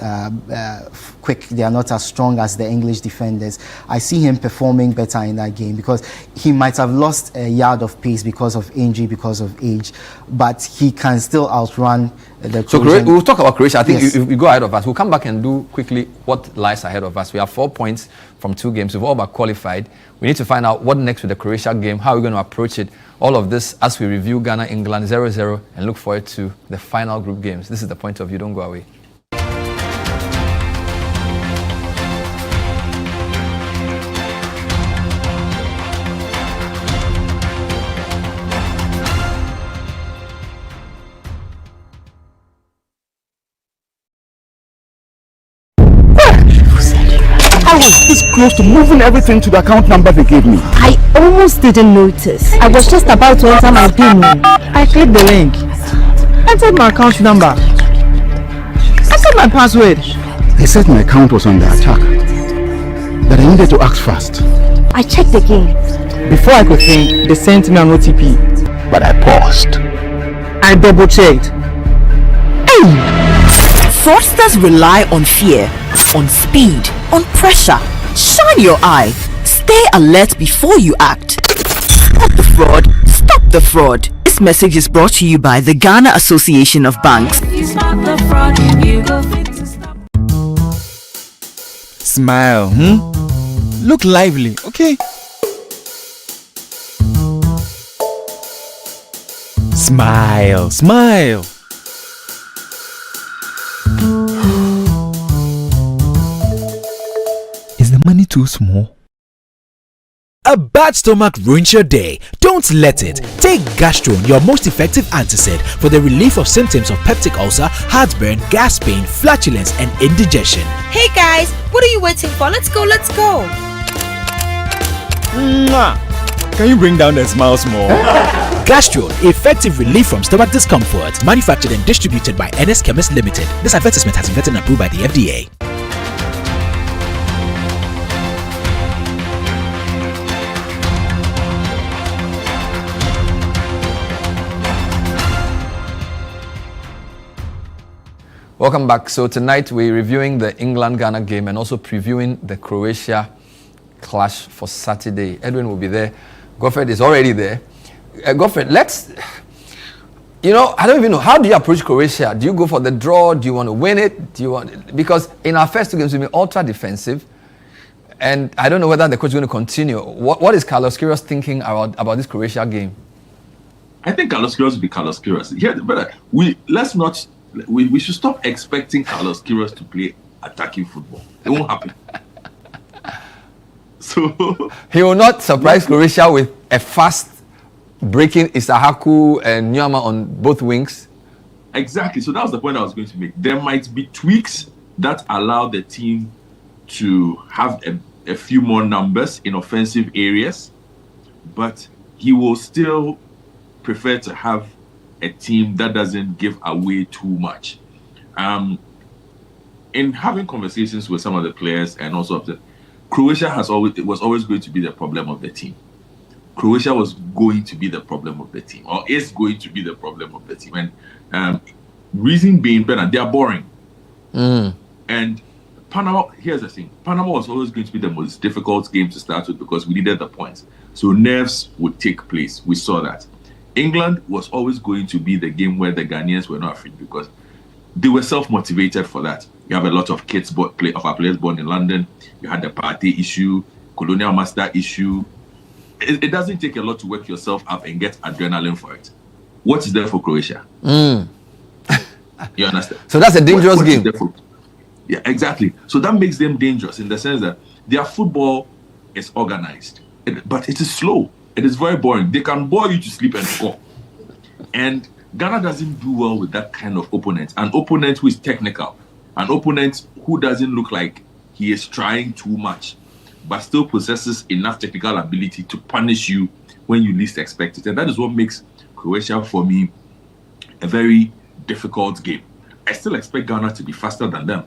quick, they are not as strong as the English defenders. I see him performing better in that game because he might have lost a yard of pace because of injury, because of age, but he can still outrun the Croatian. So we'll talk about Croatia. I think if we go ahead of us, we'll come back and do quickly what lies ahead of us. We have 4 points from 2 games. We've all but qualified. We need to find out what next with the Croatia game, how we're going to approach it. All of this as we review Ghana, England 0-0 and look forward to the final group games. This is The Point of View. Don't go away. I was this close to moving everything to the account number they gave me. I almost didn't notice. I was just about to enter my PIN. I clicked the link, entered my account number, entered my password. They said my account was under attack, that I needed to act fast. I checked again. Before I could think, they sent me an OTP. But I paused. I double checked. Fraudsters rely on fear, on speed, on pressure. Shine your eye. Stay alert before you act. Stop the fraud. Stop the fraud. This message is brought to you by the Ghana Association of Banks. Smile, Look lively, okay? Smile, smile. Is the money too small? A bad stomach ruins your day. Don't let it. Take Gastron, your most effective antacid for the relief of symptoms of peptic ulcer, heartburn, gas pain, flatulence, and indigestion. Hey guys, what are you waiting for? Let's go, let's go. Mwah. Can you bring down the smile small? Gastron, effective relief from stomach discomfort. Manufactured and distributed by NS Chemist Limited. This advertisement has been vetted and approved by the FDA. Welcome back. So tonight we're reviewing the England-Ghana game and also previewing the Croatia clash for Saturday. Edwin will be there. Godfred is already there. Godfred, let's... You know, I don't even know. How do you approach Croatia? Do you go for the draw? Do you want to win it? Do you want... Because in our first two games, we've been ultra defensive. And I don't know whether the coach is going to continue. What is Carlos Queiroz thinking about this Croatia game? I think Carlos Queiroz will be Carlos Queiroz. Yeah, but we should stop expecting Carlos Queiroz to play attacking football. It won't happen. So he will not surprise Croatia with a fast breaking Isahaku and Nyama on both wings. Exactly. So that was the point I was going to make. There might be tweaks that allow the team to have a few more numbers in offensive areas, but he will still prefer to have a team that doesn't give away too much. In having conversations with some of the players and also Croatia was always going to be the problem of the team. Croatia was going to be the problem of the team, or is going to be the problem of the team. And reason being, Bernard, they are boring. And Panama, here's the thing. Panama was always going to be the most difficult game to start with because we needed the points. So nerves would take place. We saw that. England was always going to be the game where the Ghanaians were not afraid because they were self-motivated for that. You have a lot of kids of our players born in London. You had the party issue, colonial master issue. It doesn't take a lot to work yourself up and get adrenaline for it. What is there for Croatia? You understand? So that's a dangerous game. Yeah, exactly. So that makes them dangerous in the sense that their football is organized, but it is slow. It is very boring. They can bore you to sleep and score. And Ghana doesn't do well with that kind of opponent. An opponent who is technical. An opponent who doesn't look like he is trying too much, but still possesses enough technical ability to punish you when you least expect it. And that is what makes Croatia, for me, a very difficult game. I still expect Ghana to be faster than them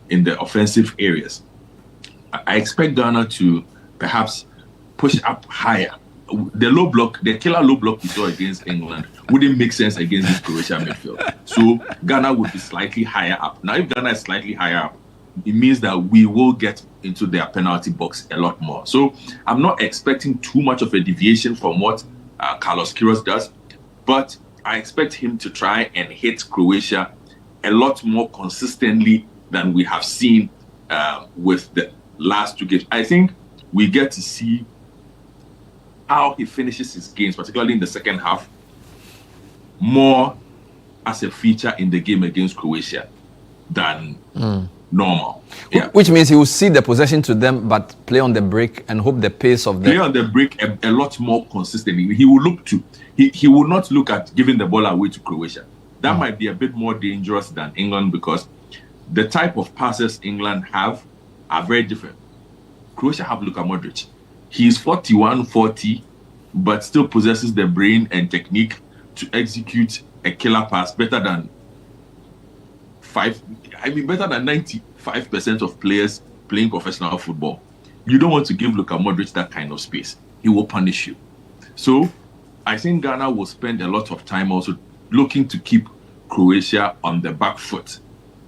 in the offensive areas. I expect Ghana to perhaps push up higher. The low block, the killer low block we saw against England wouldn't make sense against this Croatia midfield. So Ghana would be slightly higher up. Now, if Ghana is slightly higher up, it means that we will get into their penalty box a lot more. So I'm not expecting too much of a deviation from what Carlos Queiroz does, but I expect him to try and hit Croatia a lot more consistently than we have seen with the last two games. I think we get to see how he finishes his games, particularly in the second half, more as a feature in the game against Croatia than normal. Yeah. Which means he will see the possession to them, but play on the break and hope the pace of the... Play on the break a lot more consistently. He will look to... He will not look at giving the ball away to Croatia. That might be a bit more dangerous than England because the type of passes England have are very different. Croatia have Luka Modric. He's 41-40, but still possesses the brain and technique to execute a killer pass better than 95% of players playing professional football. You don't want to give Luka Modric that kind of space. He will punish you. So I think Ghana will spend a lot of time also looking to keep Croatia on the back foot.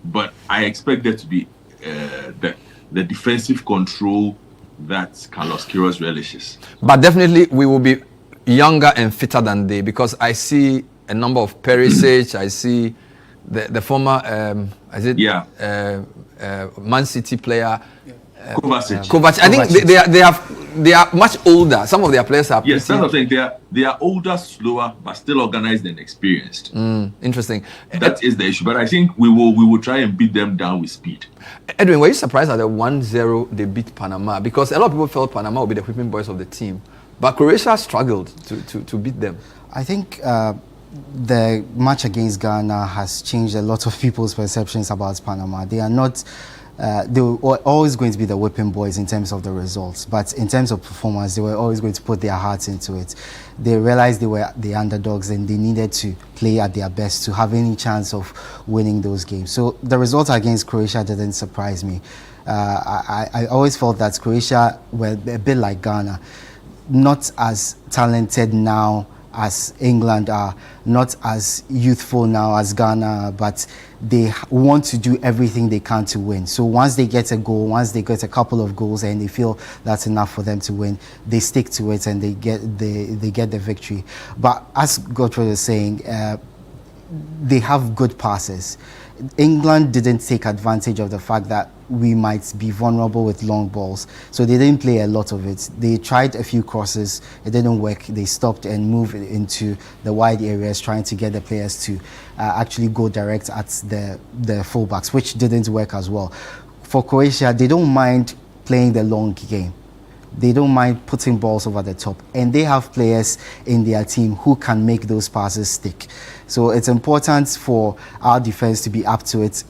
But I expect there to be the defensive control that Carlos Queiroz relishes. But definitely we will be younger and fitter than they, because I see a number of Perisic, I see the former Man City player, Kovacic. I think they are much older. Some of their players are. Yes, that's what I'm saying. They are older, slower, but still organized and experienced. Interesting. That is the issue. But I think we will try and beat them down with speed. Edwin, were you surprised at the 1-0 they beat Panama? Because a lot of people felt Panama would be the whipping boys of the team, but Croatia struggled to beat them. I think the match against Ghana has changed a lot of people's perceptions about Panama. They are not. They were always going to be the whipping boys in terms of the results, but in terms of performance, they were always going to put their hearts into it. They realized they were the underdogs and they needed to play at their best to have any chance of winning those games. So the result against Croatia didn't surprise me. I always felt that Croatia were a bit like Ghana, not as talented now as England are, not as youthful now as Ghana are, but they want to do everything they can to win. So once they get a goal, once they get a couple of goals and they feel that's enough for them to win, they stick to it and they get the victory. But as Godfrey was saying, they have good passes. England didn't take advantage of the fact that we might be vulnerable with long balls, so they didn't play a lot of it. They tried a few crosses, it didn't work. They stopped and moved into the wide areas, trying to get the players to actually go direct at the fullbacks, which didn't work as well. For Croatia, they don't mind playing the long game. They don't mind putting balls over the top, and they have players in their team who can make those passes stick. So it's important for our defense to be up to it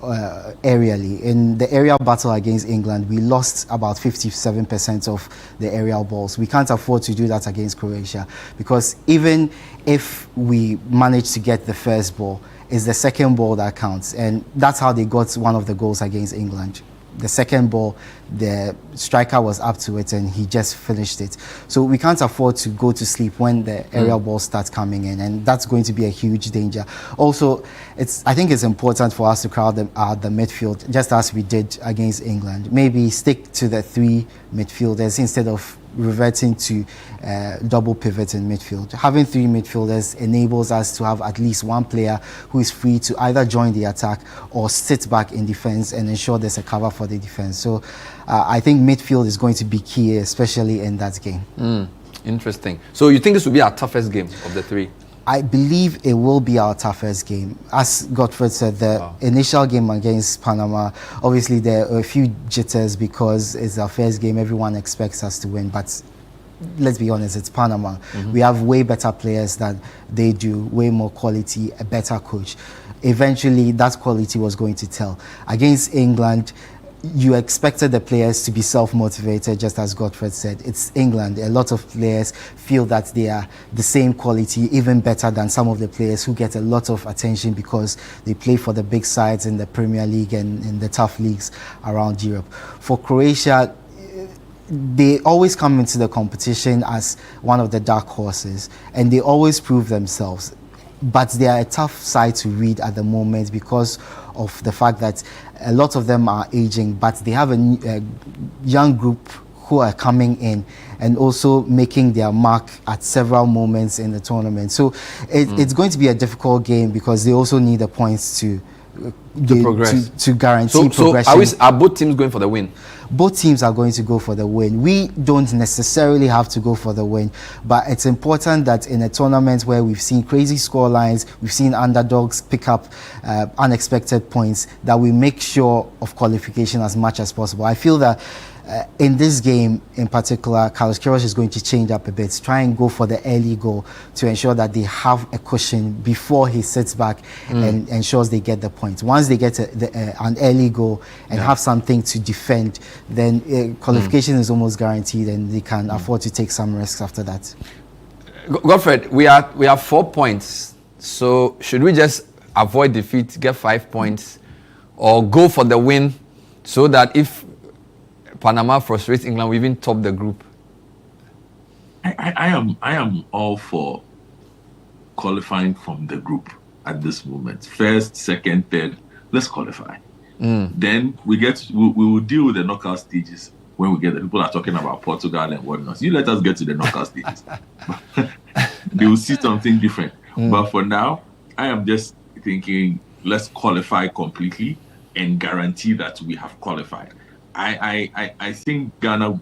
aerially. In the aerial battle against England, we lost about 57% of the aerial balls. We can't afford to do that against Croatia, because even if we manage to get the first ball, it's the second ball that counts, and that's how they got one of the goals against England. The second ball, the striker was up to it and he just finished it. So we can't afford to go to sleep when the aerial balls start coming in, and that's going to be a huge danger. Also, I think it's important for us to crowd the midfield, just as we did against England. Maybe stick to the three midfielders instead of reverting to double pivot in midfield. Having three midfielders enables us to have at least one player who is free to either join the attack or sit back in defense and ensure there's a cover for the defense. So I think midfield is going to be key, especially in that game. Interesting. So you think this will be our toughest game of the three? I believe it will be our toughest game. As Godfrey said, the initial game against Panama, obviously there are a few jitters because it's our first game. Everyone expects us to win, but let's be honest, it's Panama. We have way better players than they do, way more quality, a better coach. Eventually, that quality was going to tell. Against England, you expected the players to be self-motivated, just as Godfrey said. It's England. A lot of players feel that they are the same quality, even better than some of the players who get a lot of attention because they play for the big sides in the Premier League and in the tough leagues around Europe. For Croatia, they always come into the competition as one of the dark horses, and they always prove themselves. But they are a tough side to read at the moment because of the fact that a lot of them are aging, but they have a young group who are coming in and also making their mark at several moments in the tournament. So it's going to be a difficult game because they also need the points to progress, to guarantee progression. So are both teams going for the win? Both teams are going to go for the win. We don't necessarily have to go for the win, but it's important that in a tournament where we've seen crazy score lines, we've seen underdogs pick up unexpected points, that we make sure of qualification as much as possible. I feel that in this game in particular, Carlos Queiroz is going to change up a bit, try and go for the early goal to ensure that they have a cushion before he sits back and ensures they get the points. Once they get an early goal and have something to defend, then qualification is almost guaranteed and they can afford to take some risks after that. Godfrey, we have 4 points. So should we just avoid defeat, get 5 points, or go for the win so that if Panama frustrates England, we even top the group? I am all for qualifying from the group at this moment. First, second, third, let's qualify. Then we will deal with the knockout stages when we get there. People are talking about Portugal and whatnot. You let us get to the knockout stages. They will see something different. But for now, I am just thinking, let's qualify completely and guarantee that we have qualified. I think Ghana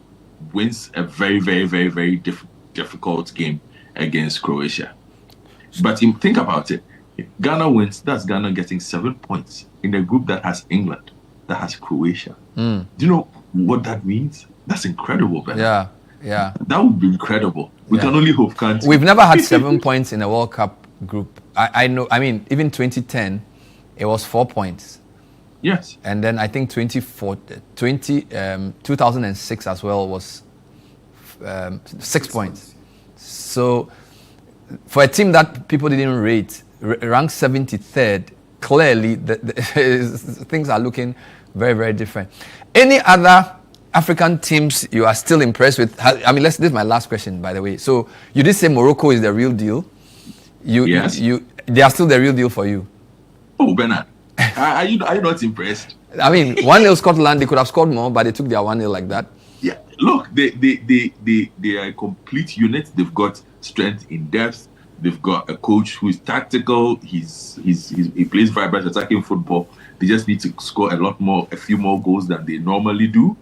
wins a very, very, very, very difficult game against Croatia. But think about it. If Ghana wins, that's Ghana getting 7 points in a group that has England, that has Croatia. Do you know what that means? That's incredible, Ben. Yeah. That would be incredible. We can only hope, can't we? We've never had 7 points in a World Cup group. I know, I mean, even 2010, it was 4 points. Yes. And then I think 2006 as well was 6 points. So for a team that people didn't rate, ranked 73rd, clearly things are looking very, very different. Any other African teams you are still impressed with? I mean, this is my last question, by the way. So you did say Morocco is the real deal. Yes. They are still the real deal for you. Oh, Bernard, are you not impressed? I mean, 1-0 Scotland, they could have scored more, but they took their 1-0 like that. Yeah, look, they are a complete unit. They've got strength in depth. They've got a coach who is tactical. He plays vibrant attacking football. They just need to score a few more goals than they normally do.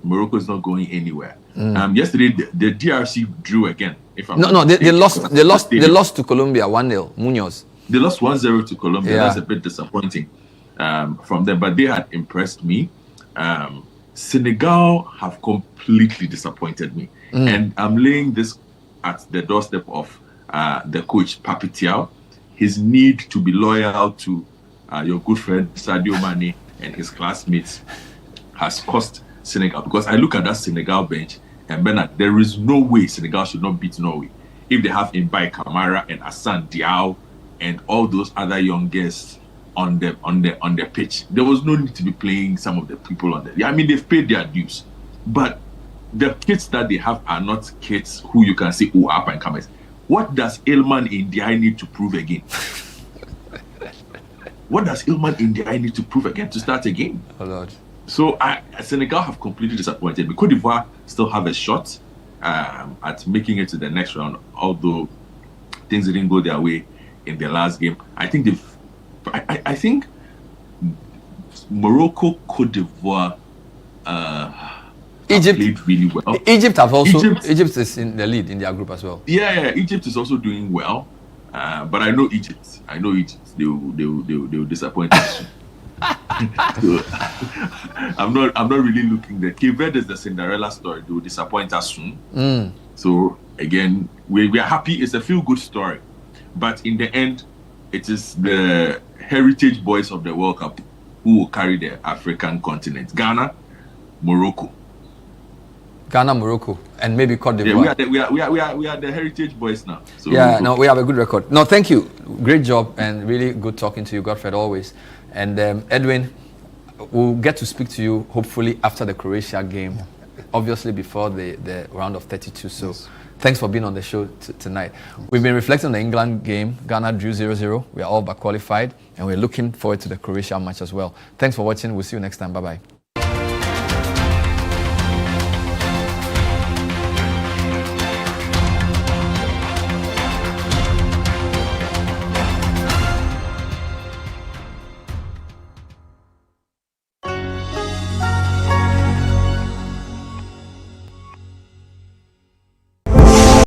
Morocco is not going anywhere. Yesterday, the DRC drew again. They lost to Colombia 1-0. Munoz. They lost 1-0 to Colombia. Yeah. That's a bit disappointing from them, but they had impressed me. Senegal have completely disappointed me, and I'm laying this at the doorstep of the coach Papi Thiaw. His need to be loyal to your good friend Sadio Mane and his classmates has cost Senegal, because I look at that Senegal bench, and Bernard, there is no way Senegal should not beat Norway if they have Mbaye Kamara and Assane Diao and all those other young guests on the pitch. There was no need to be playing some of the people on there. I mean, they've paid their dues, but the kids that they have are not kids who you can say, oh, up and comers. What does Ilman Ndiaye need to prove again? What does Ilman Ndiaye need to prove again to start a game? Oh Lord. So Senegal have completely disappointed me. Cote d'Ivoire still have a shot at making it to the next round, although things didn't go their way in their last game. I think I think Morocco, Cote d'Ivoire, Egypt played really well. Egypt is in the lead in their group as well. Yeah. Egypt is also doing well, but I know Egypt. They will disappoint us. So, I'm not really looking there. Cape Verde is the Cinderella story. They will disappoint us soon. So again, we are happy. It's a feel-good story, but in the end, it is the heritage boys of the World Cup who will carry the African continent. Ghana, Morocco, and maybe Cote d'Ivoire. Yeah, we are the heritage boys now. So we have a good record. No, thank you. Great job and really good talking to you, Godfred, always. And Edwin, we'll get to speak to you hopefully after the Croatia game, obviously before the round of 32. So thanks for being on the show tonight. We've been reflecting on the England game. Ghana drew 0-0. We are all but qualified, and we're looking forward to the Croatia match as well. Thanks for watching. We'll see you next time. Bye-bye.